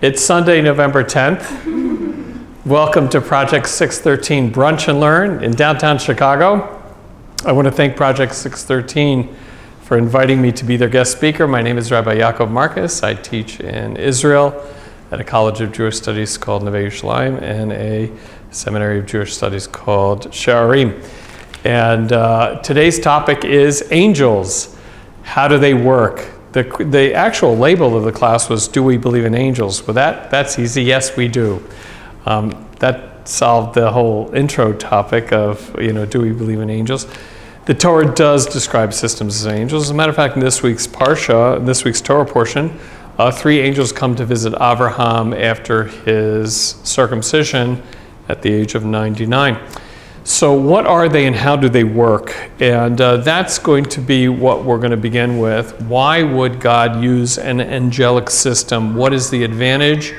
It's Sunday, November 10th. Welcome to Project 613 Brunch and Learn in downtown Chicago. I want to thank Project 613 for inviting me to be their guest speaker. My name is Rabbi Yaakov Marcus. I teach in Israel at a College of Jewish Studies called Neve Yerushalayim and a Seminary of Jewish Studies called Sharim. And today's topic is angels. How do they work? The actual label of the class was, do we believe in angels? Well, that's easy. Yes, we do. That solved the whole intro topic of, do we believe in angels? The Torah does describe systems as angels. As a matter of fact, in this week's Parsha, this week's Torah portion, 3 angels come to visit Abraham after his circumcision at the age of 99. So what are they and how do they work? And that's going to be what we're going to begin with. Why would God use an angelic system? What is the advantage?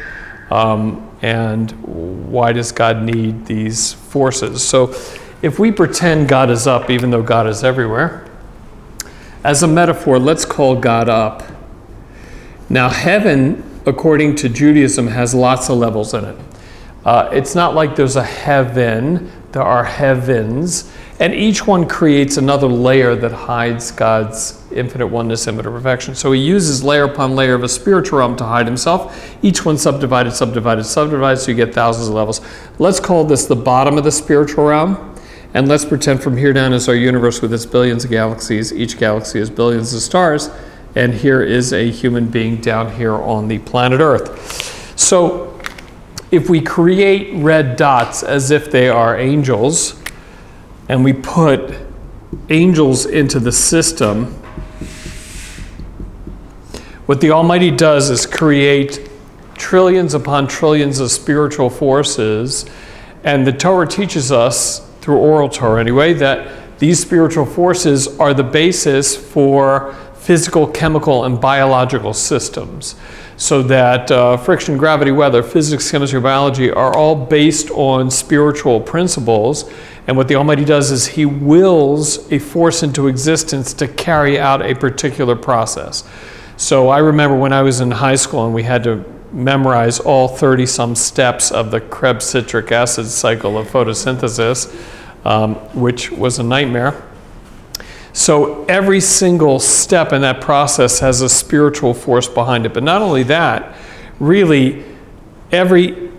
And why does God need these forces? So if we pretend God is up, even though God is everywhere, as a metaphor, let's call God up. Now, heaven, according to Judaism, has lots of levels in it. It's not like there's a heaven. There are heavens, and each one creates another layer that hides God's infinite oneness, infinite perfection. So he uses layer upon layer of a spiritual realm to hide himself. Each one subdivided, so you get thousands of levels. Let's call this the bottom of the spiritual realm, and let's pretend from here down is our universe with its billions of galaxies. Each galaxy has billions of stars, and here is a human being down here on the planet Earth. So if we create red dots as if they are angels, and we put angels into the system, what the Almighty does is create trillions upon trillions of spiritual forces, and the Torah teaches us, through oral Torah anyway, that these spiritual forces are the basis for physical, chemical, and biological systems. So that friction, gravity, weather, physics, chemistry, biology are all based on spiritual principles. And what the Almighty does is He wills a force into existence to carry out a particular process. So I remember when I was in high school and we had to memorize all 30-some steps of the Krebs citric acid cycle of photosynthesis, which was a nightmare. So every single step in that process has a spiritual force behind it. But not only that, really every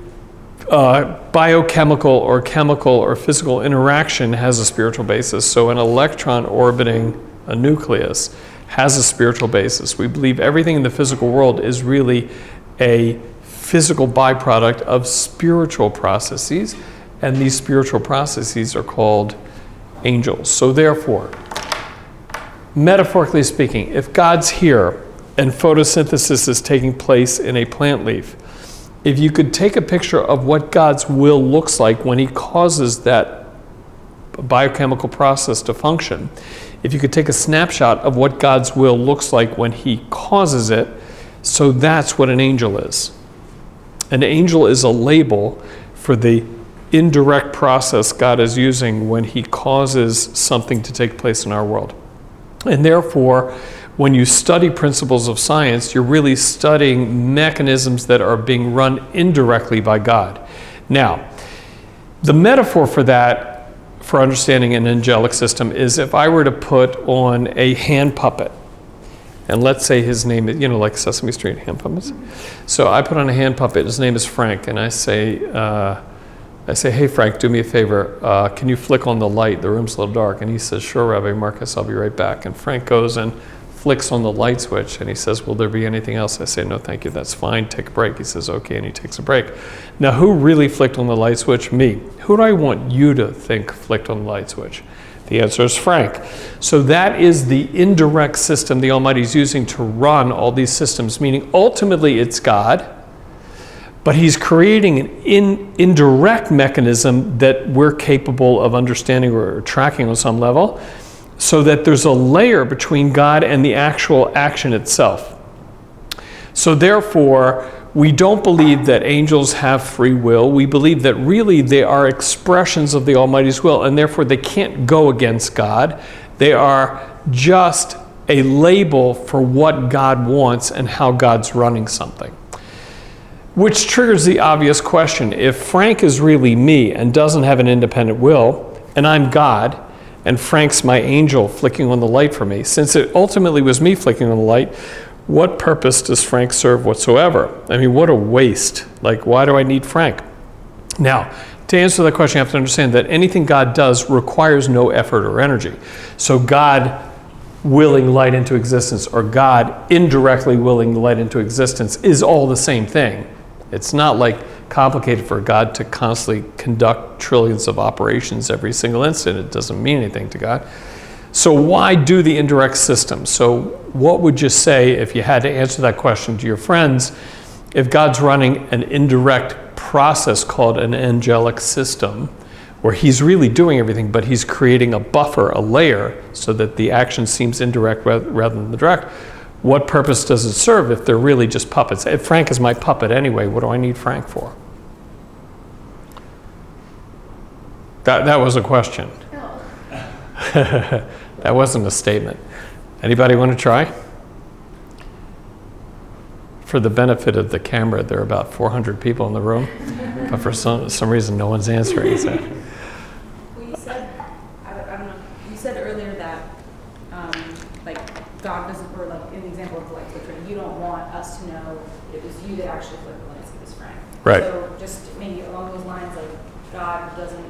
biochemical or chemical or physical interaction has a spiritual basis. So an electron orbiting a nucleus has a spiritual basis. We believe everything in the physical world is really a physical byproduct of spiritual processes, and these spiritual processes are called angels. So therefore, metaphorically speaking, if God's here and photosynthesis is taking place in a plant leaf, if you could take a picture of what God's will looks like when He causes that biochemical process to function, if you could take a snapshot of what God's will looks like when He causes it, so that's what an angel is. An angel is a label for the indirect process God is using when He causes something to take place in our world. And therefore, when you study principles of science, you're really studying mechanisms that are being run indirectly by God. Now, the metaphor for that, for understanding an angelic system, is if I were to put on a hand puppet, and let's say his name is, like Sesame Street hand puppets. So I put on a hand puppet, his name is Frank, and I say, hey Frank, do me a favor, can you flick on the light? The room's a little dark. And he says, sure, Rabbi Marcus, I'll be right back. And Frank goes and flicks on the light switch, and he says, will there be anything else? I say, no, thank you, that's fine, take a break. He says, okay, and he takes a break. Now, who really flicked on the light switch? Me. Who do I want you to think flicked on the light switch? The answer is Frank. So that is the indirect system the Almighty is using to run all these systems, meaning ultimately it's God, but He's creating an indirect mechanism that we're capable of understanding or tracking on some level, so that there's a layer between God and the actual action itself. So therefore, we don't believe that angels have free will. We believe that really they are expressions of the Almighty's will, and therefore they can't go against God. They are just a label for what God wants and how God's running something. Which triggers the obvious question. If Frank is really me and doesn't have an independent will, and I'm God, and Frank's my angel flicking on the light for me, since it ultimately was me flicking on the light, what purpose does Frank serve whatsoever? I mean, what a waste. Like, why do I need Frank? Now, to answer that question, you have to understand that anything God does requires no effort or energy. So God willing light into existence, or God indirectly willing light into existence, is all the same thing. It's not like complicated for God to constantly conduct trillions of operations every single instant. It doesn't mean anything to God. So why do the indirect system? So what would you say if you had to answer that question to your friends, if God's running an indirect process called an angelic system, where he's really doing everything, but he's creating a buffer, a layer, so that the action seems indirect rather than direct? What purpose does it serve if they're really just puppets? If Frank is my puppet anyway, what do I need Frank for? That was a question. No. That wasn't a statement. Anybody want to try? For the benefit of the camera, there are about 400 people in the room, but for some reason no one's answering. So. Well, you said, I don't know, you said earlier that, like, God doesn't, or like in the example of the light switch, you don't want us to know it was you that actually flipped the lights, it was Frank. Right. So just maybe along those lines, like, God doesn't,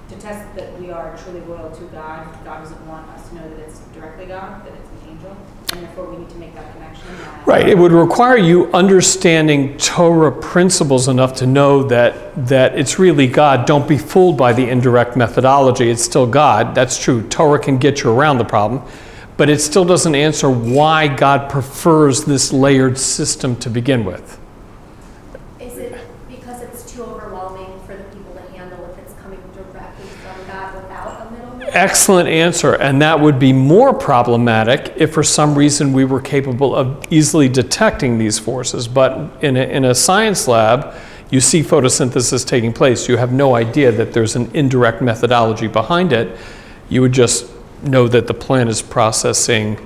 to test that we are truly loyal to God, God doesn't want us to know that it's directly God, that it's an angel, and therefore we need to make that connection. Right. It would require you understanding Torah principles enough to know that it's really God. Don't be fooled by the indirect methodology. It's still God. That's true. Torah can get you around the problem, but it still doesn't answer why God prefers this layered system to begin with. Is it because it's too overwhelming for the people to handle if it's coming directly from God without a middleman? Excellent answer. And that would be more problematic if for some reason we were capable of easily detecting these forces. But in a science lab, you see photosynthesis taking place. You have no idea that there's an indirect methodology behind it. You would just know that the plant is processing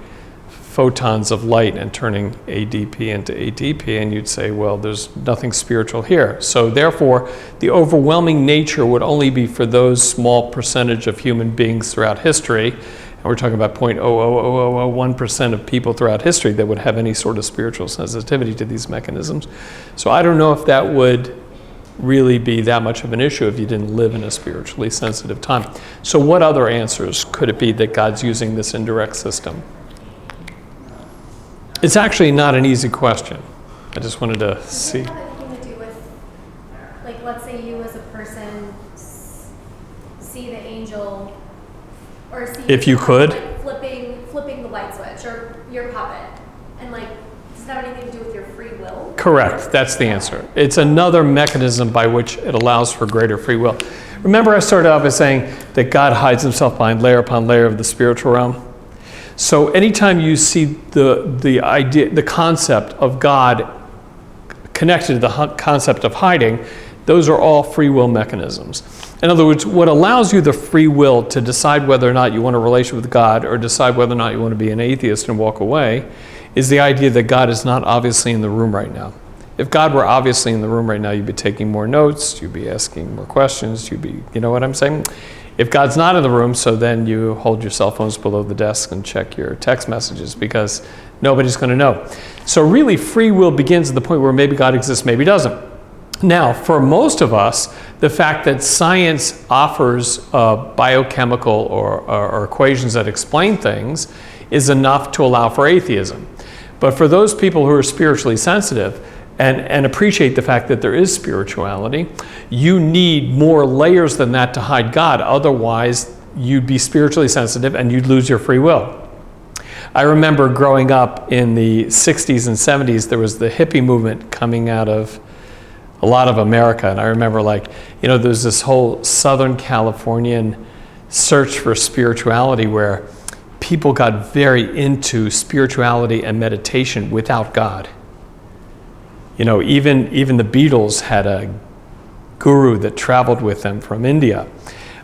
photons of light and turning ADP into ATP, and you'd say, well, there's nothing spiritual here. So therefore, the overwhelming nature would only be for those small percentage of human beings throughout history, and we're talking about 0.00001% of people throughout history that would have any sort of spiritual sensitivity to these mechanisms. So I don't know if that would really be that much of an issue if you didn't live in a spiritually sensitive time. So what other answers could it be that God's using this indirect system? It's actually not an easy question. I just wanted to see. Does it have anything to do with, like, let's say you as a person see the angel, or see If you could. like, flipping the light switch, or your puppet, and like, does that have anything to do with your free will? Correct. That's the answer. It's another mechanism by which it allows for greater free will. Remember, I started out by saying that God hides himself behind layer upon layer of the spiritual realm. So anytime you see the idea, the concept of God connected to the concept of hiding, those are all free will mechanisms. In other words, what allows you the free will to decide whether or not you want a relationship with God, or decide whether or not you want to be an atheist and walk away, is the idea that God is not obviously in the room right now. If God were obviously in the room right now, you'd be taking more notes, you'd be asking more questions, you'd be, you know what I'm saying? If God's not in the room, so then you hold your cell phones below the desk and check your text messages, because nobody's going to know. So really, free will begins at the point where maybe God exists, maybe doesn't. Now, for most of us, the fact that science offers biochemical or equations that explain things is enough to allow for atheism. But for those people who are spiritually sensitive and appreciate the fact that there is spirituality, you need more layers than that to hide God. Otherwise, you'd be spiritually sensitive and you'd lose your free will. I remember growing up in the 60s and 70s, there was the hippie movement coming out of a lot of America. And I remember, like, you know, there's this whole Southern Californian search for spirituality where people got very into spirituality and meditation without God. You know, even the Beatles had a guru that traveled with them from India.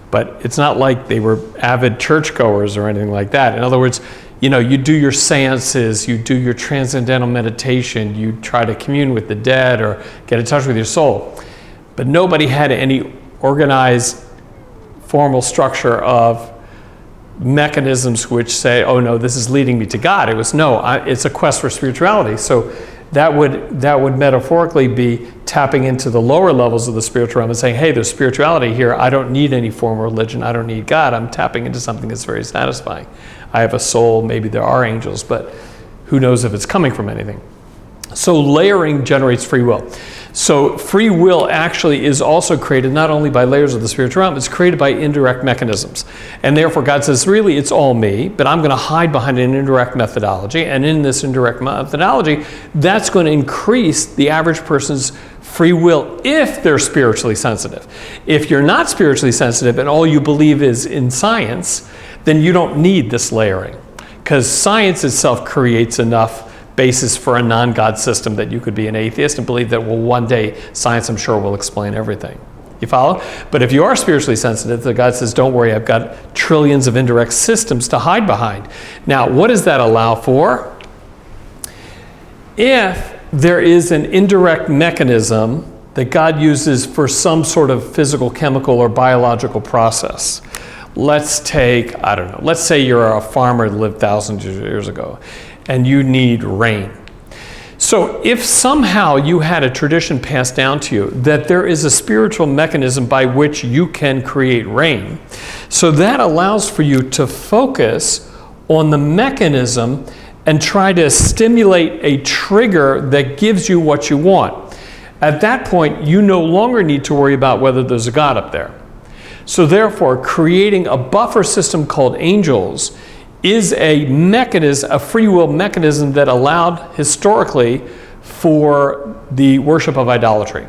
But it's not like they were avid churchgoers or anything like that. In other words, you do your seances, you do your transcendental meditation, you try to commune with the dead or get in touch with your soul. But nobody had any organized, formal structure of mechanisms which say, oh no, this is leading me to God. It was, no, it's a quest for spirituality. So that would metaphorically be tapping into the lower levels of the spiritual realm and saying, hey, there's spirituality here. I don't need any form of religion. I don't need God. I'm tapping into something that's very satisfying. I have a soul. Maybe there are angels, but who knows if it's coming from anything. So layering generates free will. So free will actually is also created not only by layers of the spiritual realm, it's created by indirect mechanisms. And therefore God says, really, it's all me, but I'm going to hide behind an indirect methodology. And in this indirect methodology, that's going to increase the average person's free will if they're spiritually sensitive. If you're not spiritually sensitive and all you believe is in science, then you don't need this layering, because science itself creates enough basis for a non-God system that you could be an atheist and believe that, well, one day science, I'm sure, will explain everything. You follow? But if you are spiritually sensitive, the God says, don't worry, I've got trillions of indirect systems to hide behind. Now, what does that allow for? If there is an indirect mechanism that God uses for some sort of physical, chemical, or biological process. Let's take, I don't know, let's say you're a farmer that lived thousands of years ago, and you need rain. So if somehow you had a tradition passed down to you that there is a spiritual mechanism by which you can create rain, so that allows for you to focus on the mechanism and try to stimulate a trigger that gives you what you want. At that point, you no longer need to worry about whether there's a God up there. So therefore, creating a buffer system called angels is a mechanism, a free will mechanism that allowed historically for the worship of idolatry.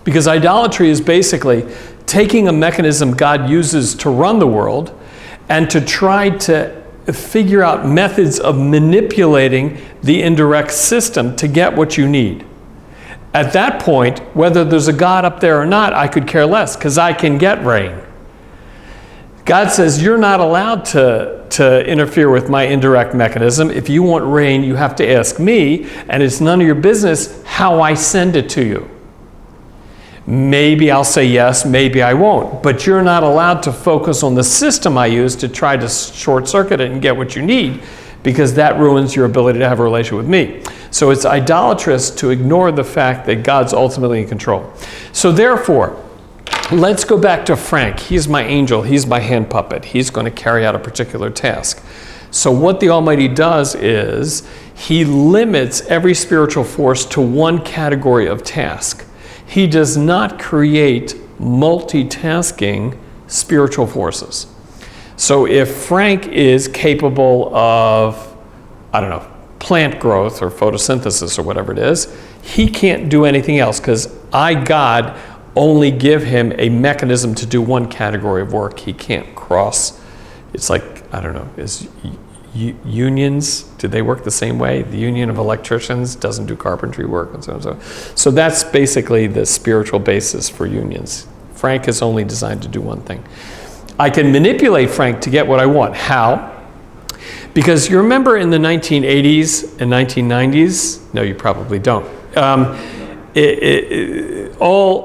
Because idolatry is basically taking a mechanism God uses to run the world and to try to figure out methods of manipulating the indirect system to get what you need. At that point, whether there's a God up there or not, I could care less, because I can get rain. God says, you're not allowed to interfere with my indirect mechanism. If you want rain, you have to ask me, and it's none of your business how I send it to you. Maybe I'll say yes, maybe I won't. But you're not allowed to focus on the system I use to try to short circuit it and get what you need, because that ruins your ability to have a relationship with me. So it's idolatrous to ignore the fact that God's ultimately in control. So therefore, let's go back to Frank. He's my angel. He's my hand puppet. He's going to carry out a particular task. So what the Almighty does is he limits every spiritual force to one category of task. He does not create multitasking spiritual forces. So if Frank is capable of, I don't know, plant growth or photosynthesis or whatever it is, he can't do anything else, because I, God, only give him a mechanism to do one category of work. He can't cross. It's like, I don't know, is unions, do they work the same way? The union of electricians doesn't do carpentry work, and so on and so. So that's basically the spiritual basis for unions. Frank is only designed to do one thing. I can manipulate Frank to get what I want. How? Because you remember in the 1980s and 1990s? No, you probably don't. All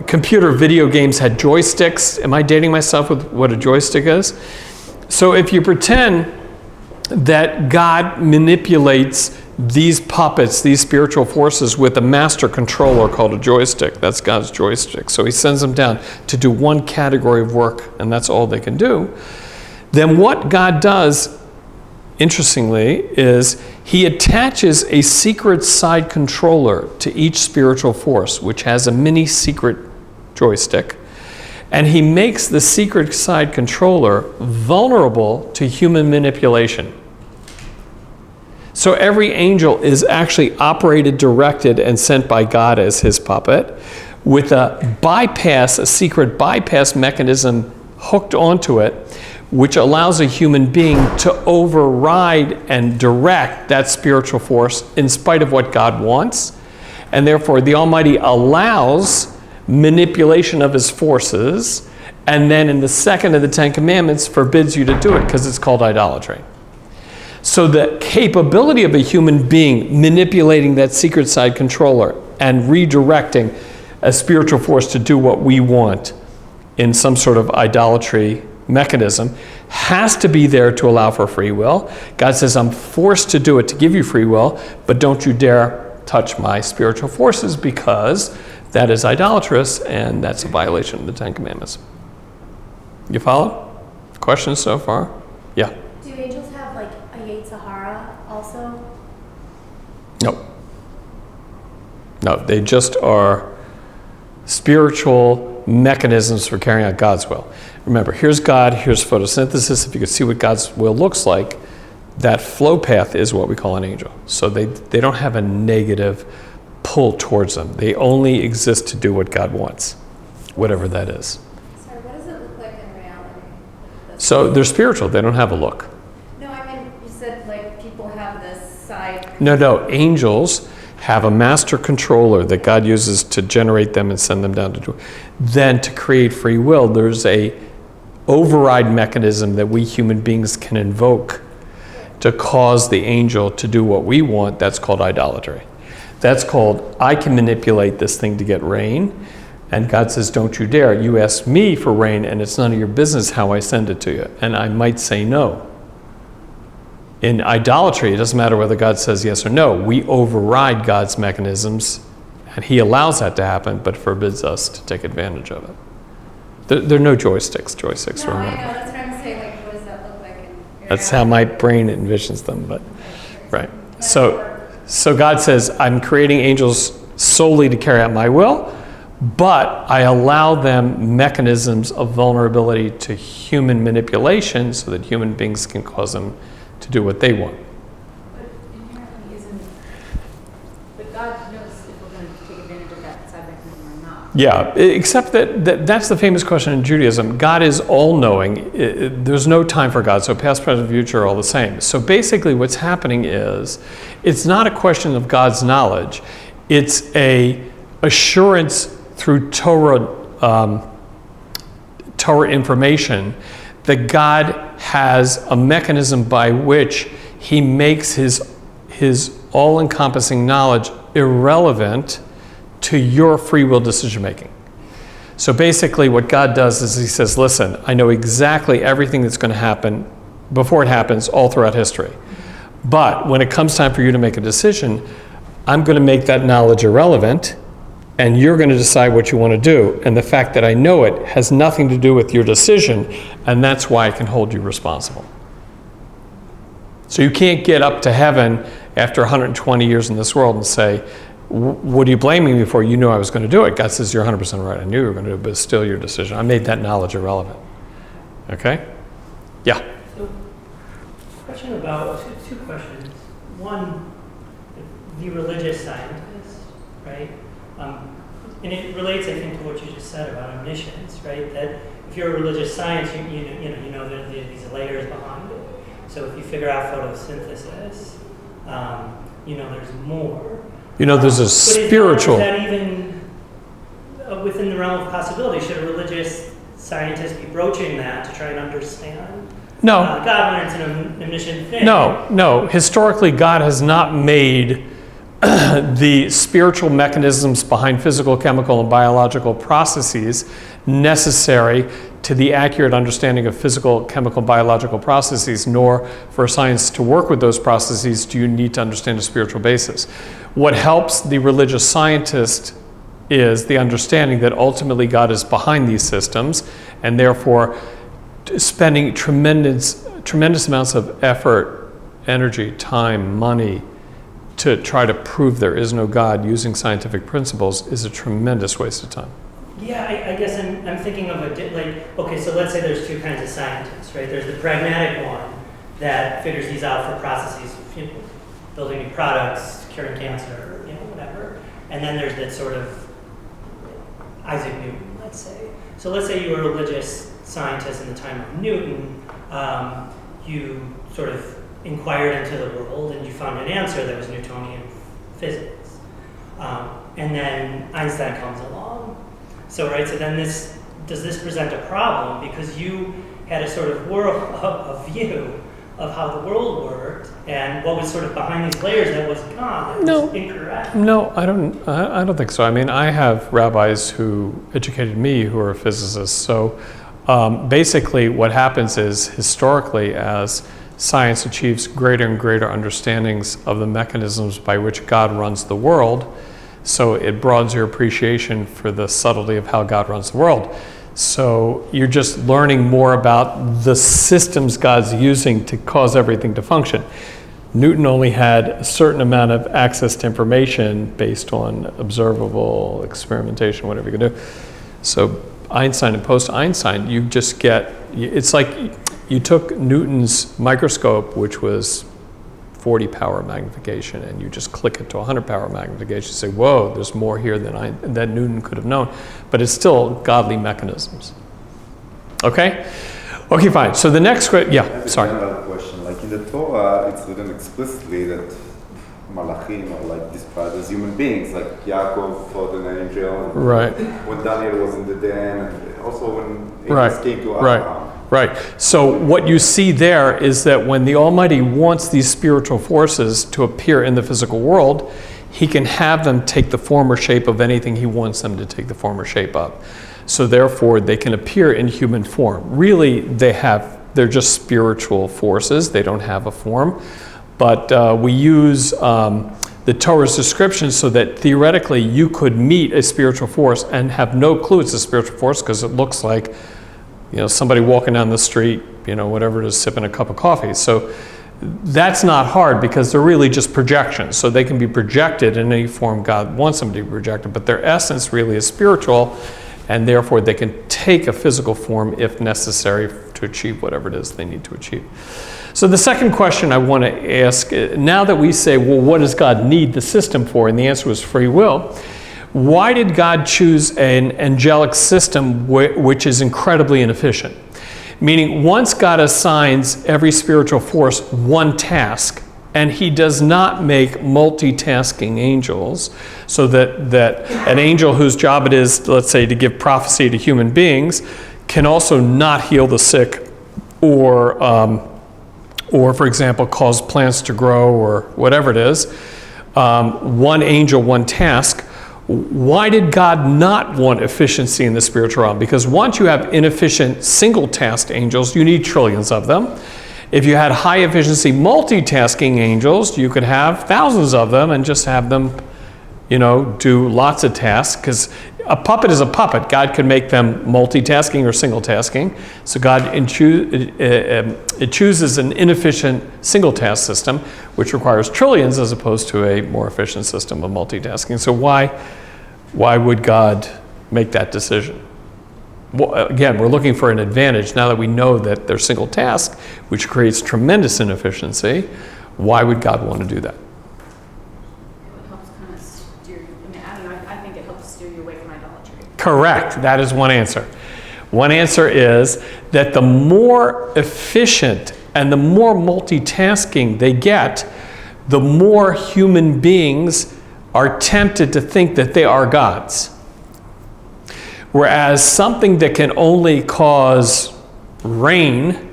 computer video games had joysticks. Am I dating myself with what a joystick is? So if you pretend that God manipulates these puppets, these spiritual forces, with a master controller called a joystick, that's God's joystick. So he sends them down to do one category of work, and that's all they can do. Then what God does, interestingly, is he attaches a secret side controller to each spiritual force, which has a mini secret joystick, and he makes the secret side controller vulnerable to human manipulation. So every angel is actually operated, directed, and sent by God as his puppet, with a secret bypass mechanism hooked onto it, which allows a human being to override and direct that spiritual force in spite of what God wants. And therefore, the Almighty allows manipulation of his forces And then in the second of the Ten Commandments forbids you to do it because it's called idolatry. So the capability of a human being manipulating that secret side controller and redirecting a spiritual force to do what we want in some sort of idolatry mechanism has to be there to allow for free will. God says, I'm forced to do it to give you free will, but don't you dare touch my spiritual forces because that is idolatrous and that's a violation of the Ten Commandments. You follow? Questions so far? Yeah. Do angels have like a Yetzer Hara also? No. No, they just are spiritual mechanisms for carrying out God's will. Remember, here's God, here's photosynthesis. If you could see what God's will looks like, that flow path is what we call an angel. So they don't have a negative pull towards them. They only exist to do what God wants, whatever that is. Sorry, what does it look like in reality? So they're spiritual. They don't have a look. No, I mean, you said like people have this side. No. Angels have a master controller that God uses to generate them and send them down to do it. Then to create free will, there's a override mechanism that we human beings can invoke to cause the angel to do what we want. That's called idolatry. That's called, I can manipulate this thing to get rain, and God says, don't you dare. You ask me for rain, and it's none of your business how I send it to you. And I might say no. In idolatry, it doesn't matter whether God says yes or no. We override God's mechanisms, and he allows that to happen, but forbids us to take advantage of it. There are no joysticks. Joysticks No, are I remote. know, that's what I'm saying, like what does that look like in That's how my brain envisions them, but right. So God says, I'm creating angels solely to carry out my will, but I allow them mechanisms of vulnerability to human manipulation so that human beings can cause them to do what they want. But inherently isn't, but God knows if we're going to take advantage of that side mechanism or not. Yeah, except that's the famous question in Judaism. God is all-knowing. There's no time for God, so past, present, future are all the same. So basically what's happening is, it's not a question of God's knowledge. It's a assurance through Torah information that God has a mechanism by which he makes his all-encompassing knowledge irrelevant to your free will decision making. So basically what God does is he says, listen, I know exactly everything that's going to happen before it happens all throughout history. But when it comes time for you to make a decision, I'm going to make that knowledge irrelevant, and you're going to decide what you want to do. And the fact that I know it has nothing to do with your decision, and that's why I can hold you responsible. So you can't get up to heaven after 120 years in this world and say, what are you blaming me for? You knew I was going to do it. God says, you're 100% right. I knew you were going to do it, but it's still your decision. I made that knowledge irrelevant. Okay? Yeah? So, question about, two questions. One, the religious scientist, right? And it relates, I think, to what you just said about omniscience, right? That if you're a religious science, you know there are these layers behind it. So if you figure out photosynthesis, there's more. There's a spiritual. Is that even within the realm of possibility? Should a religious scientist be broaching that to try and understand? No. God, when it's an omniscient thing. No. Historically, God has not made the spiritual mechanisms behind physical, chemical, and biological processes necessary to the accurate understanding of physical, chemical, biological processes, nor for science to work with those processes do you need to understand a spiritual basis. What helps the religious scientist is the understanding that ultimately God is behind these systems, and therefore spending tremendous amounts of effort, energy, time, money to try to prove there is no God using scientific principles is a tremendous waste of time. Yeah, I guess I'm thinking of okay, so let's say there's two kinds of scientists, right? There's the pragmatic one that figures these out for processes, building new products, curing cancer, whatever. And then there's that sort of Isaac Newton, let's say. So let's say you were a religious scientist in the time of Newton. You sort of inquired into the world and you found an answer that was Newtonian physics. And then Einstein comes along. So then this does this present a problem? Because you had a sort of a view of how the world worked and what was sort of behind these layers that was gone, that was incorrect. No, I don't think so. I mean, I have rabbis who educated me who are physicists. So basically what happens is, historically, as science achieves greater and greater understandings of the mechanisms by which God runs the world, so it broadens your appreciation for the subtlety of how God runs the world. So you're just learning more about the systems God's using to cause everything to function. Newton only had a certain amount of access to information based on observable experimentation, whatever you can do. So Einstein and post-Einstein, you just get, it's like you took Newton's microscope, which was 40 power magnification, and you just click it to 100 power magnification, say, whoa, there's more here than Newton could have known. But it's still godly mechanisms. Okay? Okay, fine. So the next question, yeah, sorry. Another question. Like in the Torah, it's written explicitly that Malachim are like described as human beings, like Yaakov fought an angel, and right. when Daniel was in the den, and also when angels came to Abraham. Right. So what you see there is that when the Almighty wants these spiritual forces to appear in the physical world, he can have them take the form or shape of anything he wants them to take the form or shape of. So therefore, they can appear in human form. Really, they're just spiritual forces. They don't have a form. But we use the Torah's description so that theoretically you could meet a spiritual force and have no clue it's a spiritual force because it looks like, somebody walking down the street, whatever it is, sipping a cup of coffee. So that's not hard because they're really just projections. So they can be projected in any form God wants them to be projected, but their essence really is spiritual, and therefore they can take a physical form if necessary to achieve whatever it is they need to achieve. So the second question I want to ask, now that we say, well, what does God need the system for? And the answer was free will. Why did God choose an angelic system which is incredibly inefficient? Meaning, once God assigns every spiritual force one task, and he does not make multitasking angels, so that an angel whose job it is, let's say, to give prophecy to human beings, can also not heal the sick, or for example, cause plants to grow, or whatever it is, one angel, one task. Why did God not want efficiency in the spiritual realm? Because once you have inefficient single-tasked angels, you need trillions of them. If you had high-efficiency multitasking angels, you could have thousands of them and just have them, do lots of tasks. Because a puppet is a puppet. God could make them multitasking or single-tasking. So God it chooses an inefficient single-task system, which requires trillions as opposed to a more efficient system of multitasking. So why would God make that decision? Well, again, we're looking for an advantage. Now that we know that they're single task, which creates tremendous inefficiency, why would God want to do that? It helps kind of steer you. I think it helps steer you away from idolatry. Correct. That is one answer. One answer is that the more efficient and the more multitasking they get, the more human beings are tempted to think that they are gods. Whereas something that can only cause rain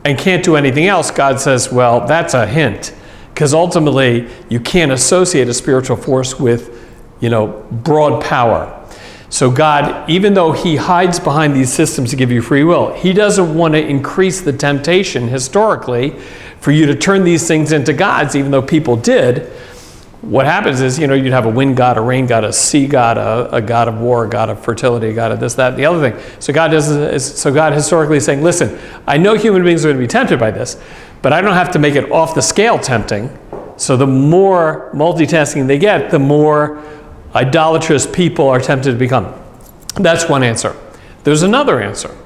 and can't do anything else, God says, well, that's a hint. Because ultimately, you can't associate a spiritual force with, broad power. So God, even though he hides behind these systems to give you free will, he doesn't want to increase the temptation historically for you to turn these things into gods, even though people did. What happens is, you'd have a wind god, a rain god, a sea god, a god of war, a god of fertility, a god of this, that, the other thing. So God historically is saying, listen, I know human beings are going to be tempted by this, but I don't have to make it off the scale tempting. So the more multitasking they get, the more idolatrous people are tempted to become. That's one answer. There's another answer,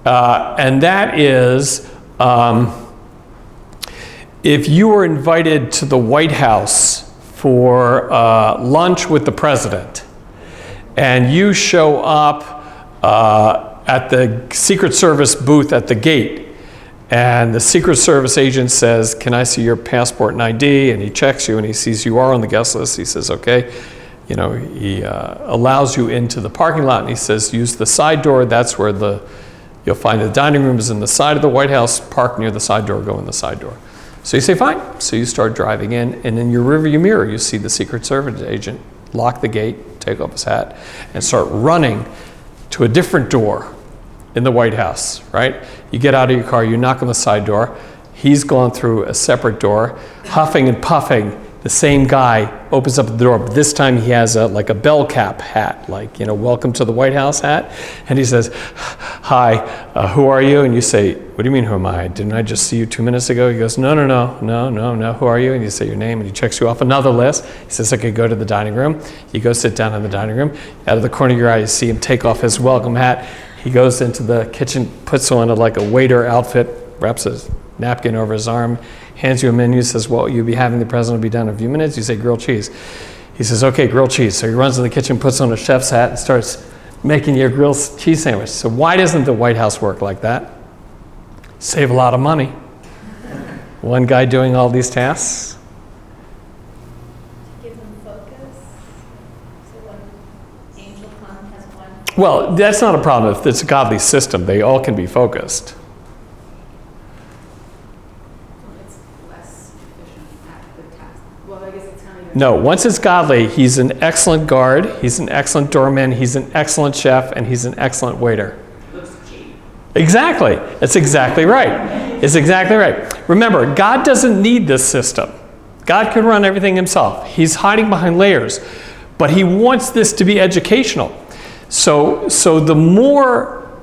and that is, if you were invited to the White House for lunch with the president, and you show up at the Secret Service booth at the gate, and the Secret Service agent says, can I see your passport and ID? And he checks you and he sees you are on the guest list. He says, okay, he allows you into the parking lot, and he says, use the side door. That's where you'll find the dining room is in the side of the White House. Park near the side door, go in the side door. So you say, fine. So you start driving in, and in your rearview mirror, you see the Secret Service agent lock the gate, take off his hat, and start running to a different door in the White House, right? You get out of your car, you knock on the side door. He's gone through a separate door, huffing and puffing. The same guy opens up the door, but this time he has a bell cap hat, welcome to the White House hat. And he says, hi, who are you? And you say, what do you mean, who am I? Didn't I just see you 2 minutes ago? He goes, no, who are you? And you say your name, and he checks you off another list. He says, okay, go to the dining room. You go sit down in the dining room. Out of the corner of your eye, you see him take off his welcome hat. He goes into the kitchen, puts on a waiter outfit, wraps his napkin over his arm, hands you a menu, says, well, you'll be having the president be done in a few minutes. You say, grilled cheese. He says, okay, grilled cheese. So he runs in the kitchen, puts on a chef's hat, and starts making your grilled cheese sandwich. So why doesn't the White House work like that? Save a lot of money. One guy doing all these tasks. Give them focus. So when angel comes has one. Well, that's not a problem if it's a godly system. They all can be focused. It's less efficient at the task. Well, I guess it's kind of. No, once it's godly, he's an excellent guard, he's an excellent doorman, he's an excellent chef, and he's an excellent waiter. Looks cheap. Exactly. That's exactly right. It's exactly right. Remember, God doesn't need this system. God can run everything himself. He's hiding behind layers, but he wants this to be educational. So the more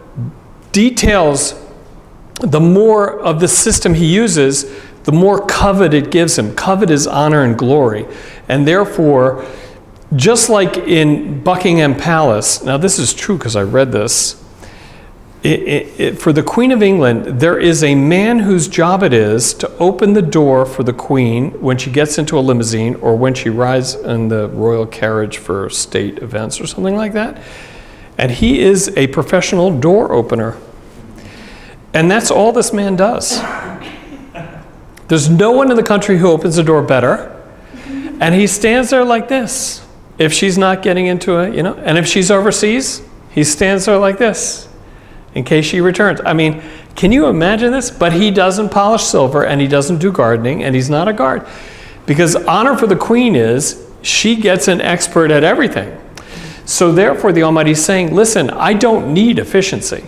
details, the more of the system he uses, the more covet it gives him. Covet is honor and glory. And therefore, just like in Buckingham Palace, now this is true because I read this, for the Queen of England, there is a man whose job it is to open the door for the Queen when she gets into a limousine or when she rides in the royal carriage for state events or something like that. And he is a professional door opener. And that's all this man does. There's no one in the country who opens the door better. And he stands there like this. If she's not getting into and if she's overseas, he stands there like this in case she returns. I mean, can you imagine this? But he doesn't polish silver, and he doesn't do gardening, and he's not a guard. Because honor for the Queen is she gets an expert at everything. So therefore, the Almighty is saying, listen, I don't need efficiency.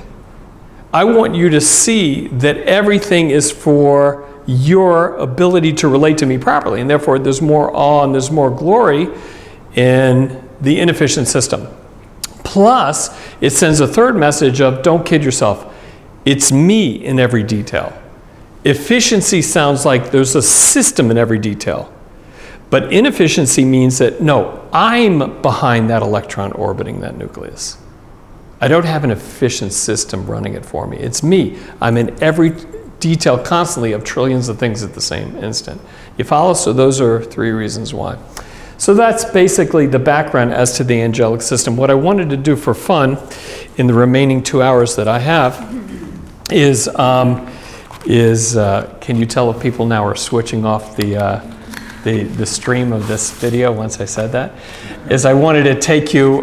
I want you to see that everything is for your ability to relate to me properly. And therefore, there's more awe and there's more glory in the inefficient system. Plus, it sends a third message of don't kid yourself. It's me in every detail. Efficiency sounds like there's a system in every detail. But inefficiency means that, no, I'm behind that electron orbiting that nucleus. I don't have an efficient system running it for me. It's me. I'm in every detail constantly of trillions of things at the same instant. You follow? So those are 3 reasons why. So that's basically the background as to the angelic system. What I wanted to do for fun in the remaining 2 hours that I have is can you tell if people now are switching off the stream of this video once I said that? Is I wanted to take you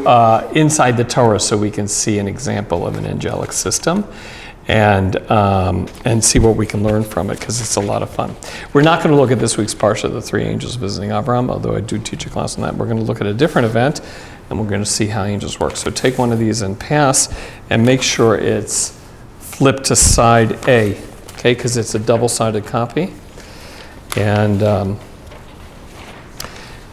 inside the Torah so we can see an example of an angelic system and see what we can learn from it, because it's a lot of fun. We're not going to look at this week's Parsha, the 3 angels visiting Abraham, although I do teach a class on that. We're going to look at a different event, and we're going to see how angels work. So take one of these and pass, and make sure it's flipped to side A, okay, because it's a double-sided copy. And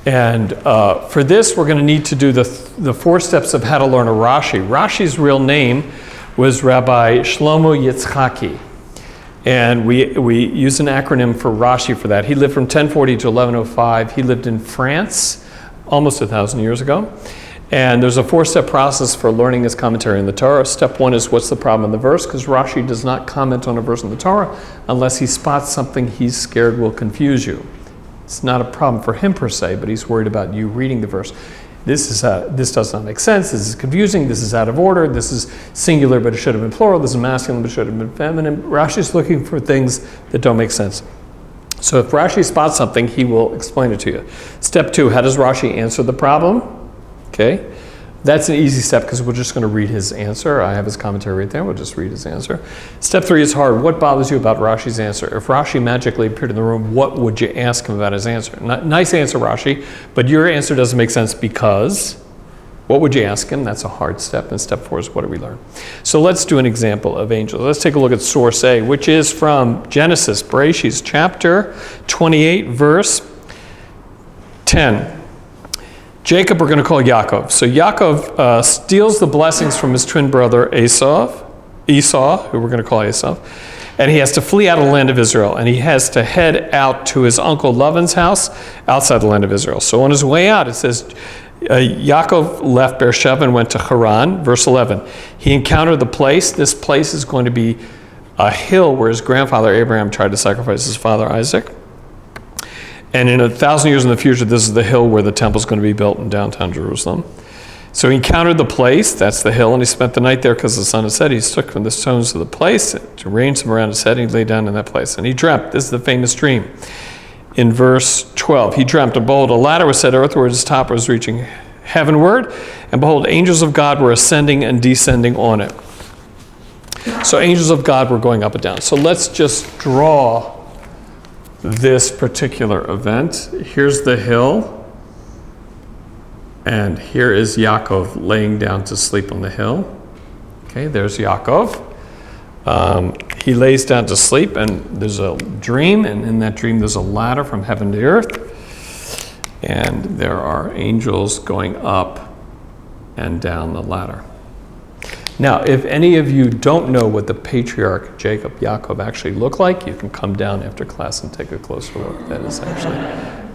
for this, we're going to need to do the 4 steps of how to learn a Rashi. Rashi's real name was Rabbi Shlomo Yitzchaki. And we use an acronym for Rashi for that. He lived from 1040 to 1105. He lived in France almost 1,000 years ago. And there's a 4-step process for learning his commentary on the Torah. Step 1 is what's the problem in the verse, because Rashi does not comment on a verse in the Torah unless he spots something he's scared will confuse you. It's not a problem for him per se, but he's worried about you reading the verse. This does not make sense. This is confusing. This is out of order. This is singular, but it should have been plural. This is masculine, but it should have been feminine. Rashi's looking for things that don't make sense. So if Rashi spots something, he will explain it to you. Step 2, how does Rashi answer the problem? Okay? That's an easy step because we're just going to read his answer. I have his commentary right there. We'll just read his answer. Step 3 is hard. What bothers you about Rashi's answer? If Rashi magically appeared in the room, what would you ask him about his answer? Nice answer, Rashi, but your answer doesn't make sense because what would you ask him? That's a hard step. And step 4 is what do we learn? So let's do an example of angels. Let's take a look at source A, which is from Genesis, Bereshit, chapter 28, verse 10. Jacob we're going to call Yaakov. So Yaakov steals the blessings from his twin brother Esau, who we're going to call Esau, and he has to flee out of the land of Israel, and he has to head out to his uncle Lavan's house outside the land of Israel. So on his way out, it says, Yaakov left Beersheba and went to Haran. Verse 11, he encountered the place. This place is going to be a hill where his grandfather Abraham tried to sacrifice his father Isaac. And in 1,000 years in the future, this is the hill where the temple is going to be built in downtown Jerusalem. So he encountered the place, that's the hill, and he spent the night there because the sun had set. He took from the stones of the place to arrange them around his head, and he lay down in that place. And he dreamt, this is the famous dream. In verse 12, he dreamt, and behold, a ladder was set earthward, his top was reaching heavenward, and behold, angels of God were ascending and descending on it. So angels of God were going up and down. So let's just draw this particular event. Here's the hill, and here is Yaakov laying down to sleep on the hill. Okay, there's Yaakov. He lays down to sleep, and there's a dream, and in that dream there's a ladder from heaven to earth, and there are angels going up and down the ladder. Now, if any of you don't know what the patriarch Jacob, Yaakov, actually looked like, you can come down after class and take a closer look. That is actually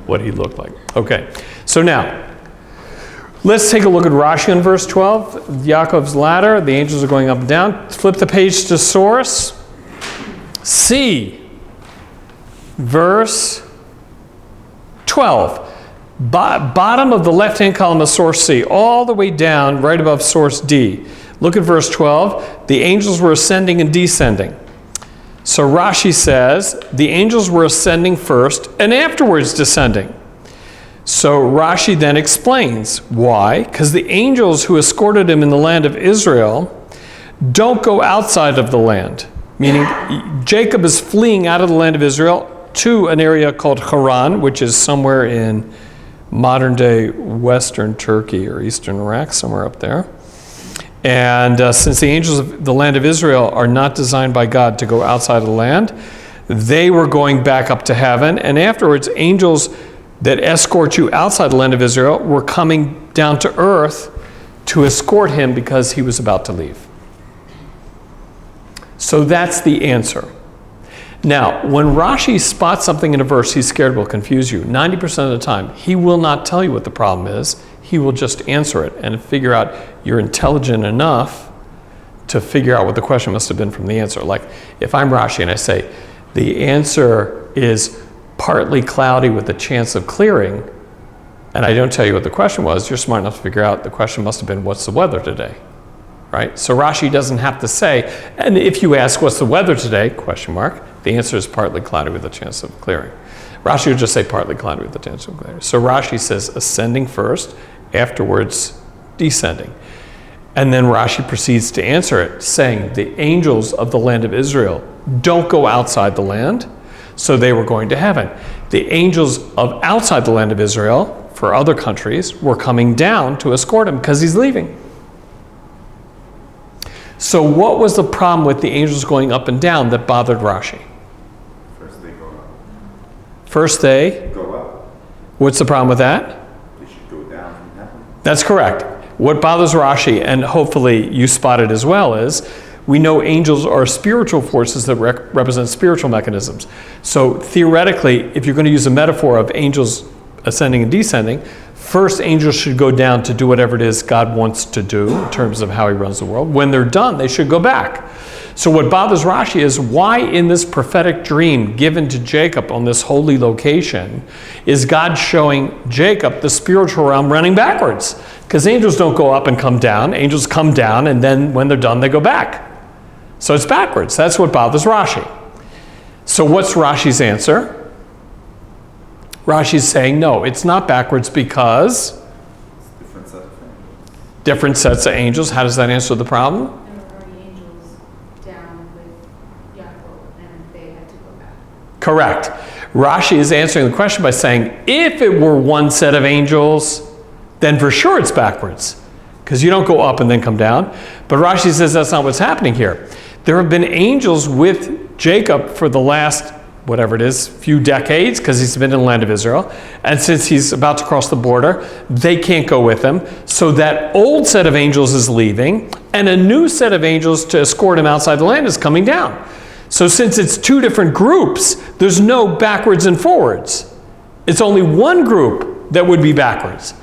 what he looked like. Okay, so now, let's take a look at Rashi in verse 12. Yaakov's ladder, the angels are going up and down. Flip the page to source. C, verse 12. Bottom of the left-hand column of source C, all the way down, right above source D. Look at verse 12. The angels were ascending and descending. So Rashi says the angels were ascending first and afterwards descending. So Rashi then explains why. Because the angels who escorted him in the land of Israel don't go outside of the land. Meaning Jacob is fleeing out of the land of Israel to an area called Haran, which is somewhere in modern-day western Turkey or eastern Iraq, somewhere up there. And since the angels of the land of Israel are not designed by God to go outside of the land, they were going back up to heaven. And afterwards, angels that escort you outside the land of Israel were coming down to earth to escort him because he was about to leave. So that's the answer. Now, when Rashi spots something in a verse he's scared will confuse you, 90% of the time, he will not tell you what the problem is. He will just answer it and figure out you're intelligent enough to figure out what the question must have been from the answer. Like if I'm Rashi and I say, the answer is partly cloudy with a chance of clearing, and I don't tell you what the question was, you're smart enough to figure out the question must have been, what's the weather today? Right? So Rashi doesn't have to say, and if you ask what's the weather today, question mark, the answer is partly cloudy with a chance of clearing. Rashi would just say partly cloudy with a chance of clearing. So Rashi says ascending first, afterwards descending. And then Rashi proceeds to answer it, saying the angels of the land of Israel don't go outside the land, so they were going to heaven. The angels of outside the land of Israel, for other countries, were coming down to escort him because he's leaving. So what was the problem with the angels going up and down that bothered Rashi? First they go up. First they Go up. What's the problem with that? They should go down from heaven. That's correct. What bothers Rashi, and hopefully you spot it as well, is we know angels are spiritual forces that represent spiritual mechanisms. So theoretically, if you're going to use a metaphor of angels ascending and descending, first angels should go down to do whatever it is God wants to do in terms of how he runs the world. When they're done, they should go back. So what bothers Rashi is why in this prophetic dream given to Jacob on this holy location is God showing Jacob the spiritual realm running backwards? Because angels don't go up and come down. Angels come down, and then when they're done, they go back. So it's backwards. That's what bothers Rashi. So what's Rashi's answer? Rashi's saying, no, it's not backwards because set of angels. Different sets of angels. How does that answer the problem? And there were already angels down with Yaakov, and they had to go back. Correct. Rashi is answering the question by saying, if it were one set of angels, then for sure it's backwards, because you don't go up and then come down. But Rashi says that's not what's happening here. There have been angels with Jacob for the last, whatever it is, few decades, because he's been in the land of Israel. And since he's about to cross the border, they can't go with him. So that old set of angels is leaving, and a new set of angels to escort him outside the land is coming down. So since it's two different groups, there's no backwards and forwards. It's only one group that would be backwards.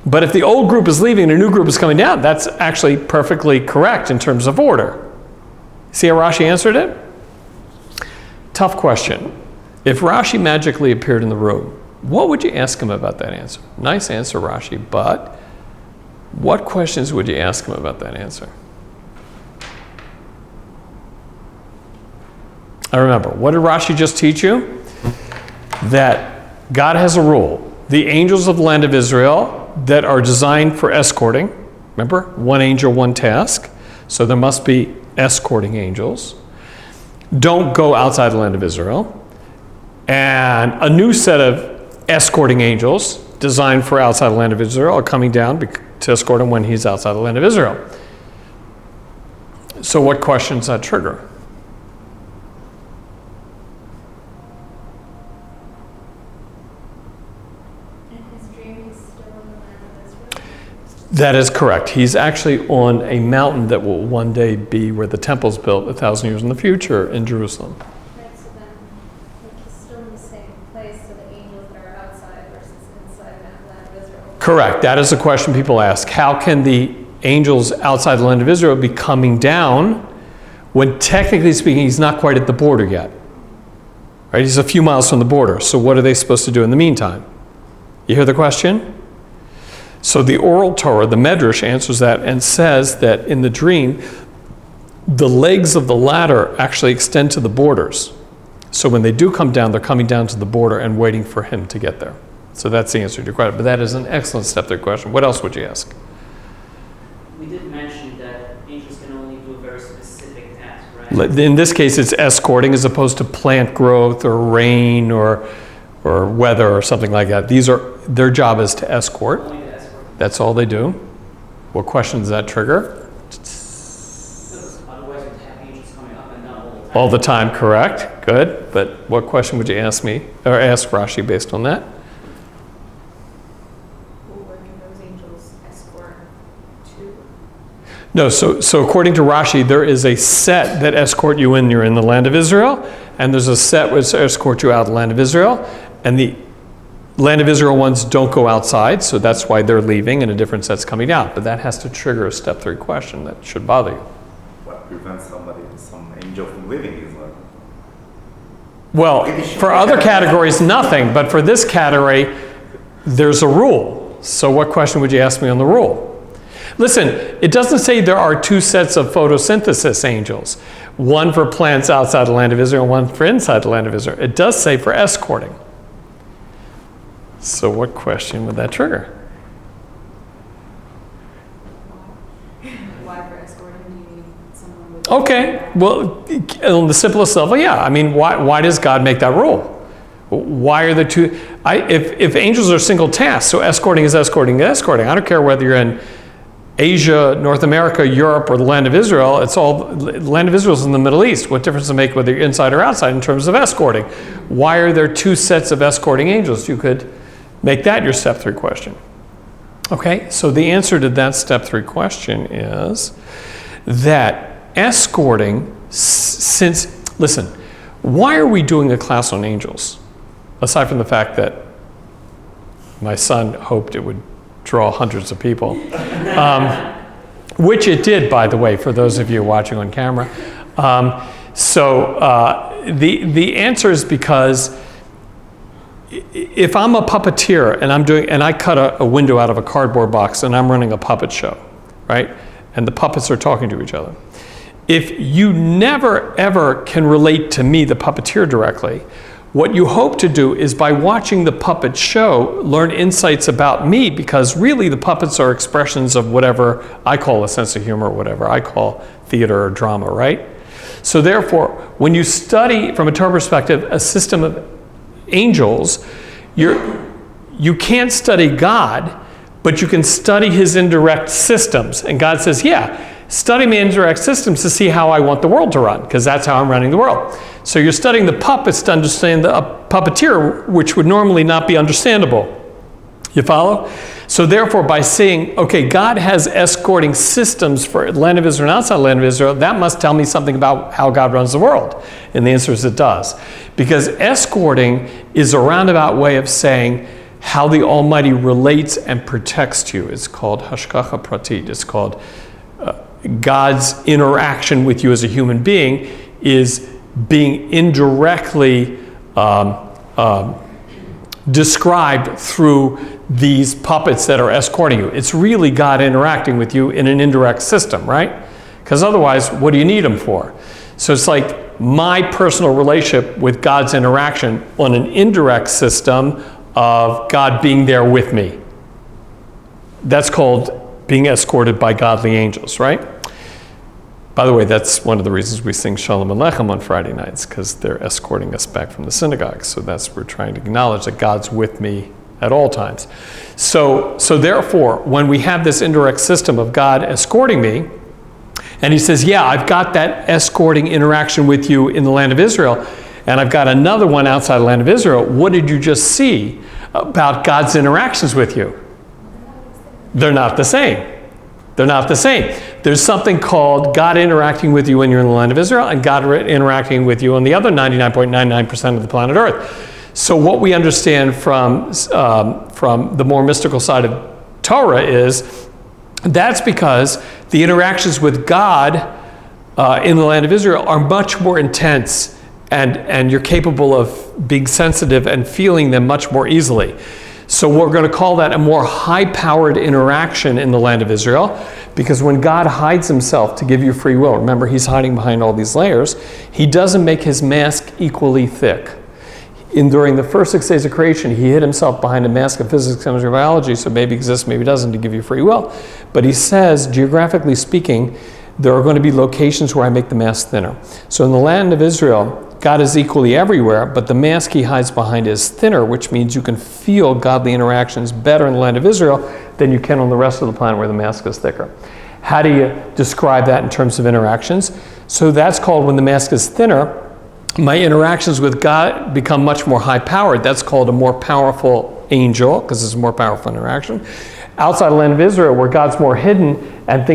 But if the old group is leaving and a new group is coming down, that's actually perfectly correct in terms of order. See how Rashi answered it? Tough question. If Rashi magically appeared in the room, what would you ask him about that answer? Nice answer, Rashi, but what questions would you ask him about that answer? I remember, what did Rashi just teach you? That God has a rule. The angels of the land of Israel that are designed for escorting, remember, one angel, one task, so there must be escorting angels, don't go outside the land of Israel. And a new set of escorting angels designed for outside the land of Israel are coming down to escort him when he's outside the land of Israel. So what questions that trigger? That is correct. He's actually on a mountain that will one day be where the temple's built 1,000 years in the future in Jerusalem. Right, so then he's still in the same place, so the angels that are outside versus inside that land of Israel. Correct. That is a question people ask. How can the angels outside the land of Israel be coming down when technically speaking he's not quite at the border yet? Right? He's a few miles from the border. So what are they supposed to do in the meantime? You hear the question? So the oral Torah, the Medrash, answers that and says that in the dream, the legs of the ladder actually extend to the borders. So when they do come down, they're coming down to the border and waiting for him to get there. So that's the answer to your question. But that is an excellent step to your question. What else would you ask? We did mention that angels can only do a very specific task, right? In this case, it's escorting as opposed to plant growth or rain or weather or something like that. Their job is to escort. Only to escort. That's all they do. What question does that trigger? Because otherwise we'd have angels coming up and down all the time. All the time, correct. Good. But what question would you ask me, or ask Rashi based on that? Well, where can those angels escort to? No, so according to Rashi, there is a set that escort you when you're in the land of Israel, and there's a set which escort you out of the land of Israel, and the land of Israel ones don't go outside, so that's why they're leaving and a different set's coming out. But that has to trigger a step 3 question that should bother you. What prevents some angel from leaving Israel? Well, for other categories, nothing, but for this category, there's a rule. So what question would you ask me on the rule? Listen, it doesn't say there are 2 sets of photosynthesis angels, one for plants outside the land of Israel, one for inside the land of Israel. It does say for escorting. So what question would that trigger? Why for escorting do you need someone with? Okay, well, on the simplest level, yeah. I mean, why does God make that rule? Why are the two? If angels are single tasks, so escorting is escorting. I don't care whether you're in Asia, North America, Europe, or the land of Israel. It's all the land of Israel is in the Middle East. What difference does it make whether you're inside or outside in terms of escorting? Why are there 2 sets of escorting angels? You could make that your step 3 question. Okay, so the answer to that step 3 question is that escorting, listen, why are we doing a class on angels? Aside from the fact that my son hoped it would draw hundreds of people, which it did, by the way, for those of you watching on camera. The answer is because if I'm a puppeteer and I cut a window out of a cardboard box and I'm running a puppet show, right? And the puppets are talking to each other. If you never ever can relate to me, the puppeteer, directly, What you hope to do is by watching the puppet show, learn insights about me, because really the puppets are expressions of whatever I call a sense of humor, whatever I call theater or drama, right? So therefore, when you study from a Torah perspective a system of angels, you can't study God, but you can study his indirect systems. And God says, yeah, study my indirect systems to see how I want the world to run, because that's how I'm running the world. So you're studying the puppets to understand the puppeteer, which would normally not be understandable. You follow? So therefore, by saying, okay, God has escorting systems for the land of Israel and outside the land of Israel, that must tell me something about how God runs the world. And the answer is it does. Because escorting is a roundabout way of saying how the Almighty relates and protects you. It's called hashgacha pratit. It's called God's interaction with you as a human being is being indirectly described through these puppets that are escorting you. It's really God interacting with you in an indirect system, right? Because otherwise, what do you need them for? So it's like my personal relationship with God's interaction on an indirect system of God being there with me. That's called being escorted by godly angels, right? By the way, that's one of the reasons we sing Shalom Aleichem on Friday nights, because they're escorting us back from the synagogue. So we're trying to acknowledge that God's with me at all times. So therefore, when we have this indirect system of God escorting me, and he says, yeah, I've got that escorting interaction with you in the land of Israel, and I've got another one outside the land of Israel, what did you just see about God's interactions with you? They're not the same. They're not the same. There's something called God interacting with you when you're in the land of Israel and God interacting with you on the other 99.99% of the planet Earth. So what we understand from the more mystical side of Torah is that's because the interactions with God in the land of Israel are much more intense, and you're capable of being sensitive and feeling them much more easily. So we're going to call that a more high-powered interaction in the land of Israel, because when God hides himself to give you free will, remember he's hiding behind all these layers, he doesn't make his mask equally thick. During the first 6 days of creation, he hid himself behind a mask of physics, chemistry, and biology, so maybe exists, maybe doesn't, to give you free will. But he says, geographically speaking, there are going to be locations where I make the mask thinner. So in the land of Israel, God is equally everywhere, but the mask he hides behind is thinner, which means you can feel godly interactions better in the land of Israel than you can on the rest of the planet where the mask is thicker. How do you describe that in terms of interactions? So that's called, when the mask is thinner, my interactions with God become much more high-powered. That's called a more powerful angel, because it's a more powerful interaction. Outside the land of Israel, where God's more hidden and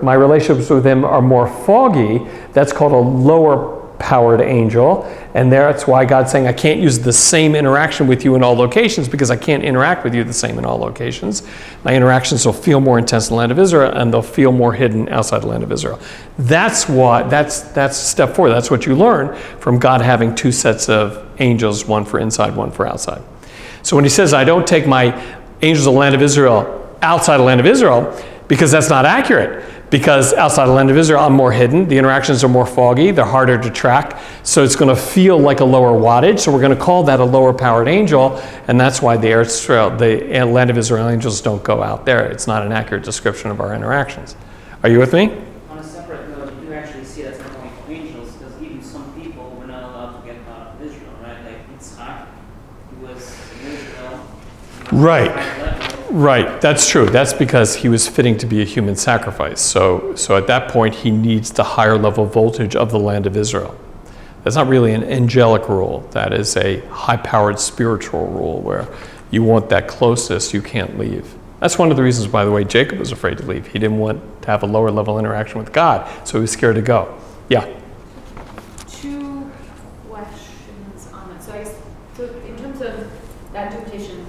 my relationships with him are more foggy, that's called a lower powered angel, and that's why God's saying I can't use the same interaction with you in all locations, because I can't interact with you the same in all locations. My interactions will feel more intense in the land of Israel, and they'll feel more hidden outside the land of Israel. That's step 4. That's what you learn from God having 2 sets of angels, one for inside, one for outside. So when he says I don't take my angels of the land of Israel outside the land of Israel, because that's not accurate. Because outside the land of Israel, I'm more hidden. The interactions are more foggy. They're harder to track. So it's going to feel like a lower wattage. So we're going to call that a lower powered angel. And that's why the land of Israel angels don't go out there. It's not an accurate description of our interactions. Are you with me? On a separate note, you do actually see that's not only for angels, because even some people were not allowed to get out of Israel, right? Like Yitzhak, he was in Israel. Right, that's true. That's because he was fitting to be a human sacrifice. So at that point, he needs the higher level voltage of the land of Israel. That's not really an angelic rule. That is a high-powered spiritual rule where you want that closest, you can't leave. That's one of the reasons, by the way, Jacob was afraid to leave. He didn't want to have a lower level interaction with God, so he was scared to go. Yeah? 2 questions on that. So in terms of that interpretation,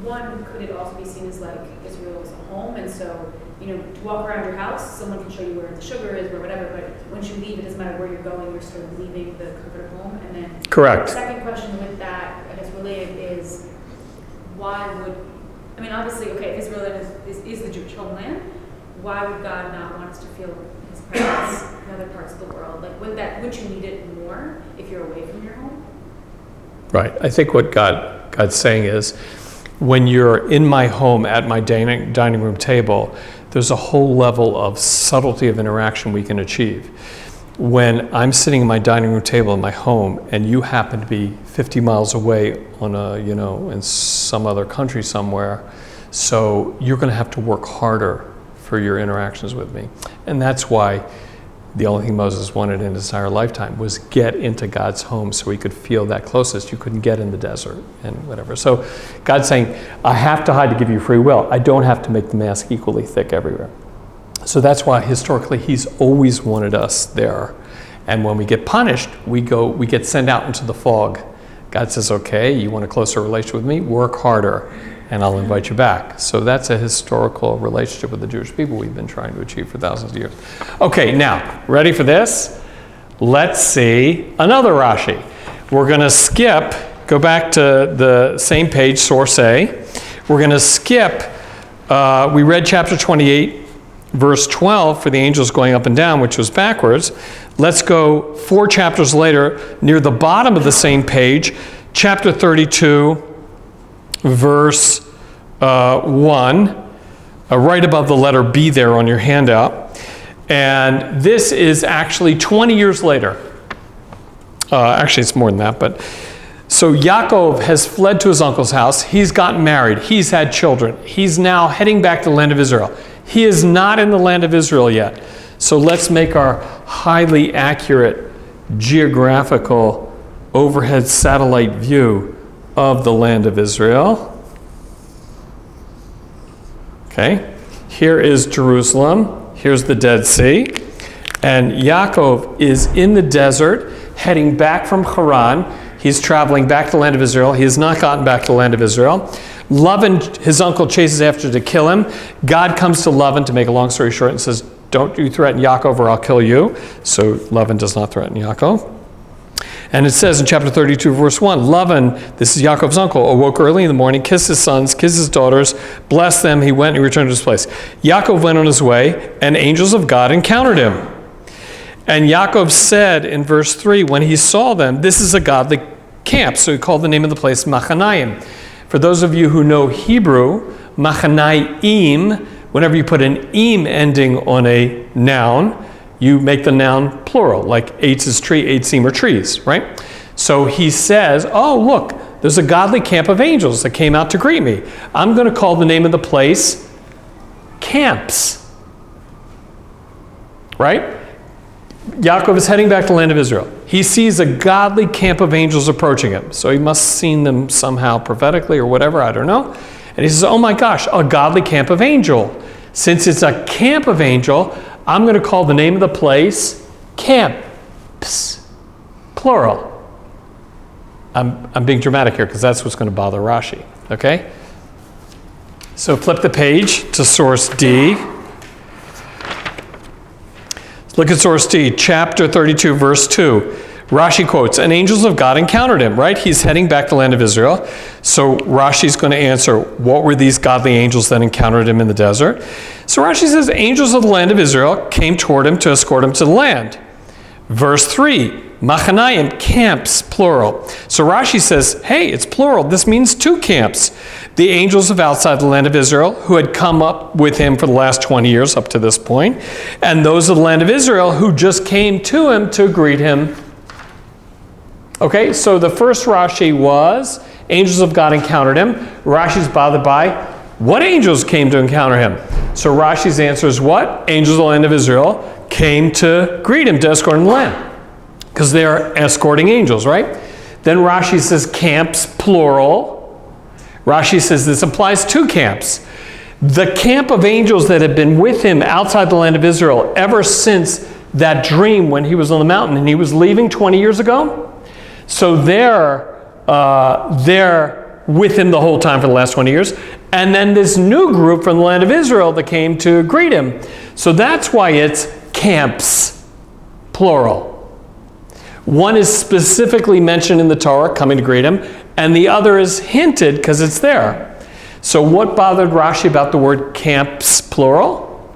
one, could it also be seen as like Israel is a home, and so, to walk around your house, someone can show you where the sugar is or whatever, but once you leave, it doesn't matter where you're going, you're sort of leaving the comfort of home. And then Correct. The second question with that, I guess related, is obviously, okay, if Israel is the Jewish homeland, why would God not want us to feel his presence in other parts of the world? Like, would you need it more if you're away from your home? Right. I think what God's saying is, when you're in my home at my dining room table, there's a whole level of subtlety of interaction we can achieve. When I'm sitting at my dining room table in my home and you happen to be 50 miles away on in some other country somewhere, so you're going to have to work harder for your interactions with me. And that's why the only thing Moses wanted in his entire lifetime was get into God's home so he could feel that closest. You couldn't get in the desert and whatever. So God's saying, I have to hide to give you free will. I don't have to make the mask equally thick everywhere. So that's why historically he's always wanted us there. And when we get punished, we get sent out into the fog. God says, okay, you want a closer relationship with me? Work harder, and I'll invite you back. So that's a historical relationship with the Jewish people we've been trying to achieve for thousands of years. Okay, now, ready for this? Let's see another Rashi. We're going to go back to the same page, source A. We're going to skip, we read chapter 28, verse 12 for the angels going up and down, which was backwards. Let's go 4 chapters later, near the bottom of the same page, chapter 32, verse 1, right above the letter B there on your handout. And this is actually 20 years later. Actually, it's more than that. But so Yaakov has fled to his uncle's house. He's gotten married. He's had children. He's now heading back to the land of Israel. He is not in the land of Israel yet. So let's make our highly accurate geographical overhead satellite view of the land of Israel. Okay, here is Jerusalem. Here's the Dead Sea. And Yaakov is in the desert, heading back from Haran. He's traveling back to the land of Israel. He has not gotten back to the land of Israel. Lavan, his uncle, chases after to kill him. God comes to Lavan, to make a long story short, and says, don't you threaten Yaakov or I'll kill you. So Lavan does not threaten Yaakov. And it says in chapter 32, verse 1, Lavan, this is Yaakov's uncle, awoke early in the morning, kissed his sons, kissed his daughters, blessed them. He went and he returned to his place. Yaakov went on his way, and angels of God encountered him. And Yaakov said in verse 3, when he saw them, this is a godly camp. So he called the name of the place Machanayim. For those of you who know Hebrew, Machanayim, whenever you put an im ending on a noun, you make the noun plural, like eitz is tree, eitzim are trees, right? So he says, oh, look, there's a godly camp of angels that came out to greet me. I'm going to call the name of the place camps, right? Yaakov is heading back to the land of Israel. He sees a godly camp of angels approaching him. So he must have seen them somehow prophetically or whatever, I don't know. And he says, oh my gosh, a godly camp of angel. Since it's a camp of angel, I'm going to call the name of the place camps, plural. I'm being dramatic here because that's what's going to bother Rashi, okay? So flip the page to source D. Look at source D, chapter 32, verse 2. Rashi quotes, and angels of God encountered him, right? He's heading back to the land of Israel. So Rashi's going to answer, what were these godly angels that encountered him in the desert? So Rashi says, angels of the land of Israel came toward him to escort him to the land. Verse 3, Machanayim, camps, plural. So Rashi says, hey, it's plural. This means 2 camps. The angels of outside the land of Israel, who had come up with him for the last 20 years up to this point, and those of the land of Israel who just came to him to greet him. Okay, so the first Rashi was, angels of God encountered him. Rashi's bothered by, what angels came to encounter him? So Rashi's answer is what? Angels of the land of Israel came to greet him, to escort him to the land. Because they're escorting angels, right? Then Rashi says camps, plural. Rashi says this applies to camps. The camp of angels that had been with him outside the land of Israel ever since that dream when he was on the mountain and he was leaving 20 years ago. So they're with him the whole time for the last 20 years. And then this new group from the land of Israel that came to greet him. So that's why it's camps, plural. One is specifically mentioned in the Torah, coming to greet him, and the other is hinted because it's there. So what bothered Rashi about the word camps, plural?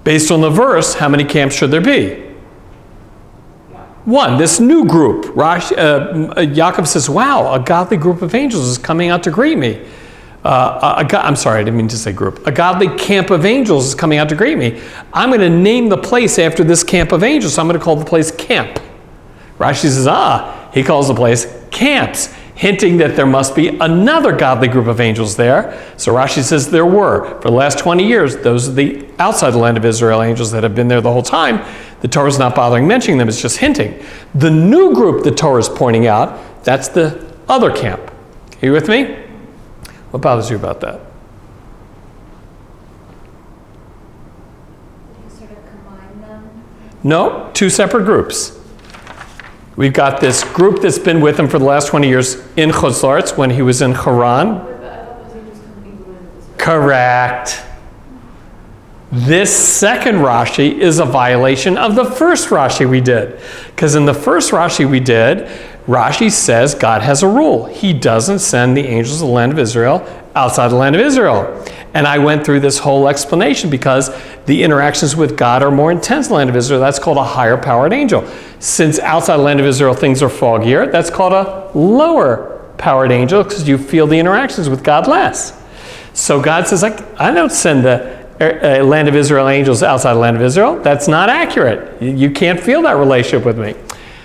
Based on the verse, how many camps should there be? One, this new group. Yaakov says, wow, a godly group of angels is coming out to greet me. I'm sorry, I didn't mean to say group. A godly camp of angels is coming out to greet me. I'm going to name the place after this camp of angels. So I'm going to call the place camp. Rashi says, he calls the place camps, hinting that there must be another godly group of angels there. So Rashi says there were. For the last 20 years, those are the outside the land of Israel angels that have been there the whole time. The Torah is not bothering mentioning them, it's just hinting. The new group the Torah is pointing out, that's the other camp. Are you with me? What bothers you about that? You sort of combine them. No, two separate groups. We've got this group that's been with him for the last 20 years in Chutz La'aretz when he was in Haran. Correct. This second Rashi is a violation of the first Rashi we did. Because in the first Rashi we did, Rashi says God has a rule. He doesn't send the angels of the land of Israel outside the land of Israel. And I went through this whole explanation because the interactions with God are more intense in the land of Israel. That's called a higher powered angel. Since outside the land of Israel things are foggier, that's called a lower powered angel because you feel the interactions with God less. So God says, I don't send the land of Israel angels outside the land of Israel. That's not accurate. You can't feel that relationship with me.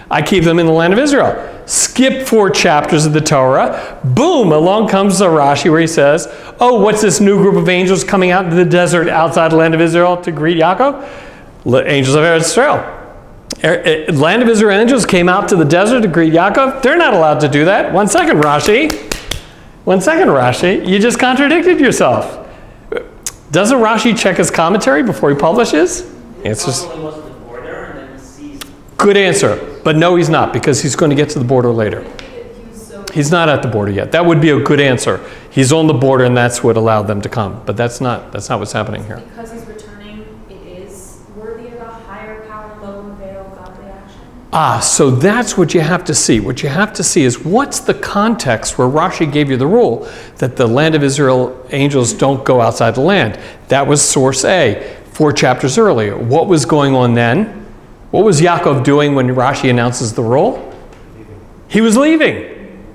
I keep them in the land of Israel. Skip 4 chapters of the Torah. Boom, along comes a Rashi where he says, oh, what's this new group of angels coming out into the desert outside the land of Israel to greet Yaakov? Angels of Eretz Israel. Land of Israel angels came out to the desert to greet Yaakov. They're not allowed to do that. One second, Rashi. You just contradicted yourself. Doesn't Rashi check his commentary before he publishes? Good answer. But no, he's not, because he's going to get to the border later. He's not at the border yet. That would be a good answer. He's on the border, and that's what allowed them to come. But that's not what's happening here. Because he's returning, it is worthy of a higher power, low and veil, godly action. So that's what you have to see. What you have to see is what's the context where Rashi gave you the rule that the land of Israel angels don't go outside the land. That was source A, 4 chapters earlier. What was going on then? What was Yaakov doing when Rashi announces the rule? He was leaving.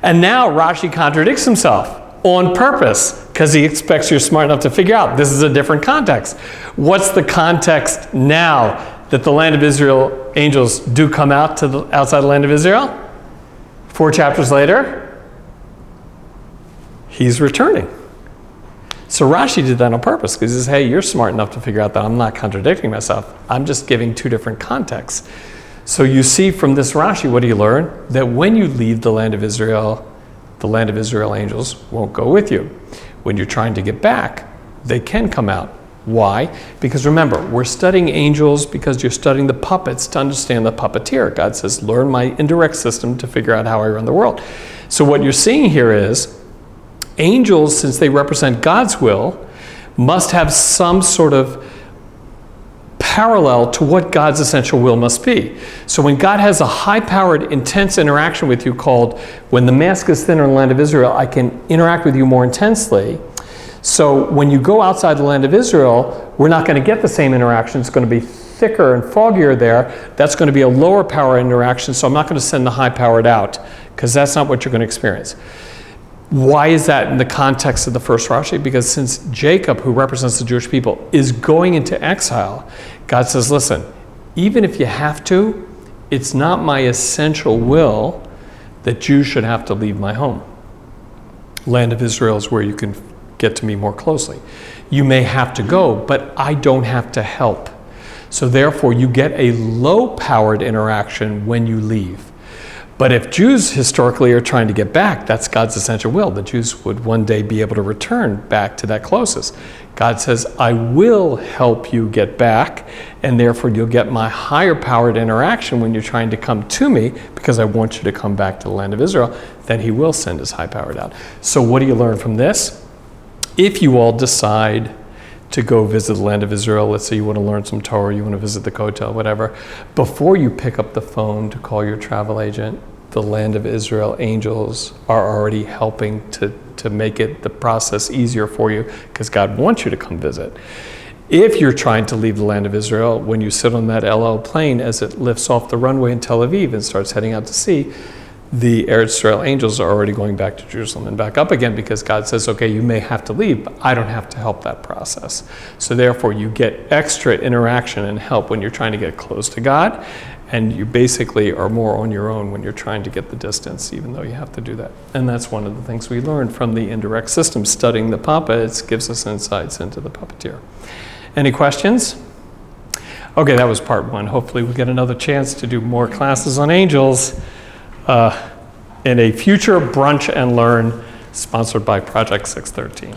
And now Rashi contradicts himself on purpose because he expects you're smart enough to figure out this is a different context. What's the context now that the land of Israel angels do come out to the outside the land of Israel? 4 chapters later, he's returning. So Rashi did that on purpose because he says, hey, you're smart enough to figure out that I'm not contradicting myself. I'm just giving 2 different contexts. So you see from this Rashi, what do you learn? That when you leave the land of Israel angels won't go with you. When you're trying to get back, they can come out. Why? Because remember, we're studying angels because you're studying the puppets to understand the puppeteer. God says, learn my indirect system to figure out how I run the world. So what you're seeing here is angels, since they represent God's will, must have some sort of parallel to what God's essential will must be. So when God has a high-powered, intense interaction with you called, when the mask is thinner in the land of Israel, I can interact with you more intensely. So when you go outside the land of Israel, we're not going to get the same interaction. It's going to be thicker and foggier there. That's going to be a lower power interaction, so I'm not going to send the high-powered out, because that's not what you're going to experience. Why is that in the context of the first Rashi? Because since Jacob, who represents the Jewish people, is going into exile, God says, listen, even if you have to, it's not my essential will that Jews should have to leave my home. Land of Israel is where you can get to me more closely. You may have to go, but I don't have to help. So therefore, you get a low-powered interaction when you leave. But if Jews historically are trying to get back, that's God's essential will. The Jews would one day be able to return back to that closest. God says, I will help you get back, and therefore you'll get my higher powered interaction when you're trying to come to me, because I want you to come back to the land of Israel. Then he will send his high powered out. So what do you learn from this? If you all decide to go visit the land of Israel, let's say you want to learn some Torah, you want to visit the Kotel, whatever, before you pick up the phone to call your travel agent, the land of Israel angels are already helping to make it the process easier for you, because God wants you to come visit. If you're trying to leave the land of Israel, when you sit on that El Al plane as it lifts off the runway in Tel Aviv and starts heading out to sea, the Eretz Israel angels are already going back to Jerusalem and back up again, because God says, okay, you may have to leave, but I don't have to help that process. So therefore, you get extra interaction and help when you're trying to get close to God, and you basically are more on your own when you're trying to get the distance, even though you have to do that. And that's one of the things we learned from the indirect system. Studying the Papa, it gives us insights into the puppeteer. Any questions? Okay, that was part one. Hopefully we'll get another chance to do more classes on angels in a future Brunch and Learn sponsored by Project 613.